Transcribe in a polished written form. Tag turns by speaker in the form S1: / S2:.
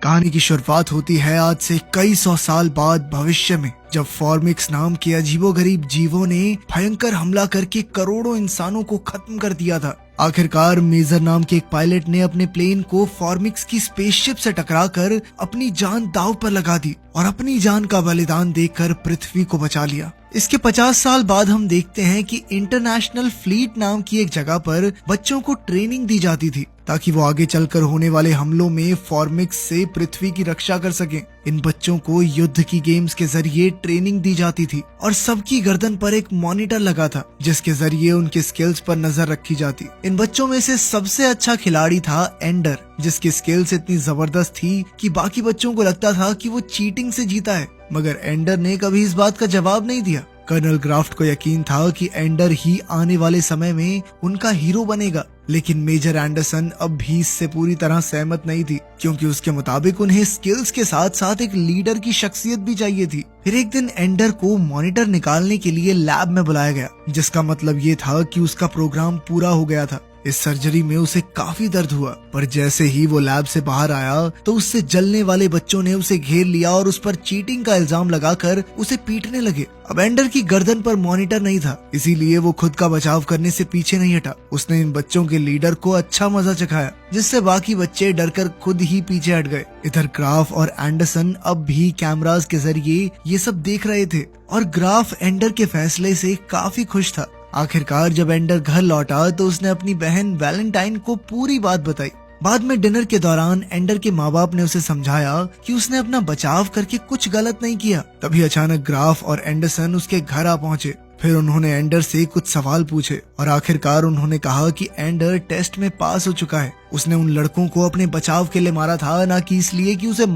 S1: कहानी की शुरुआत होती है आज से कई सौ साल बाद भविष्य में, जब फॉर्मिक्स नाम के अजीबोगरीब जीवों ने भयंकर हमला करके करोड़ों इंसानों को खत्म कर दिया था। आखिरकार मेजर नाम के एक पायलट ने अपने प्लेन को फॉर्मिक्स की स्पेसशिप से टकराकर अपनी जान दांव पर लगा दी और अपनी जान का बलिदान देकर पृथ्वी को बचा लिया। इसके 50 साल बाद हम देखते हैं कि इंटरनेशनल फ्लीट नाम की एक जगह पर बच्चों को ट्रेनिंग दी जाती थी ताकि वो आगे चलकर होने वाले हमलों में फॉर्मिक्स से पृथ्वी की रक्षा कर सकें। इन बच्चों को युद्ध की गेम्स के जरिए ट्रेनिंग दी जाती थी और सबकी गर्दन पर एक मॉनिटर लगा था जिसके जरिए उनके स्किल्स पर नजर रखी जाती। इन बच्चों में से सबसे अच्छा खिलाड़ी था एंडर, जिसकी स्किल्स इतनी जबरदस्त थी कि बाकी बच्चों को लगता था कि वो चीटिंग से जीता है, मगर एंडर ने कभी इस बात का जवाब नहीं दिया। कर्नल ग्राफ्ट को यकीन था कि एंडर ही आने वाले समय में उनका हीरो बनेगा, लेकिन मेजर एंडरसन अब भी इससे पूरी तरह सहमत नहीं थी, क्योंकि उसके मुताबिक उन्हें स्किल्स के साथ साथ एक लीडर की शख्सियत भी चाहिए थी। फिर एक दिन एंडर को मॉनिटर निकालने के लिए लैब में बुलाया गया, जिसका मतलब ये था कि उसका प्रोग्राम पूरा हो गया था। इस सर्जरी में उसे काफी दर्द हुआ, पर जैसे ही वो लैब से बाहर आया तो उससे जलने वाले बच्चों ने उसे घेर लिया और उस पर चीटिंग का इल्जाम लगाकर उसे पीटने लगे। अब एंडर की गर्दन पर मॉनिटर नहीं था, इसीलिए वो खुद का बचाव करने से पीछे नहीं हटा। उसने इन बच्चों के लीडर को अच्छा मजा चखाया, जिससे बाकी बच्चे डरकर खुद ही पीछे हट गए। इधर ग्राफ और एंडरसन अब भी कैमरास के जरिए ये सब देख रहे थे और ग्राफ एंडर के फैसले से काफी खुश था। आखिरकार जब एंडर घर लौटा तो उसने अपनी बहन वैलेंटाइन को पूरी बात बताई। बाद में डिनर के दौरान एंडर के माँ बाप ने उसे समझाया कि उसने अपना बचाव करके कुछ गलत नहीं किया। तभी अचानक ग्राफ और एंडरसन उसके घर आ पहुंचे। फिर उन्होंने एंडर से कुछ सवाल पूछे और आखिरकार उन्होंने कहा कि एंडर टेस्ट में पास हो चुका है। उसने उन लड़कों को अपने बचाव के लिए मारा था, न कि इसलिए कि उसे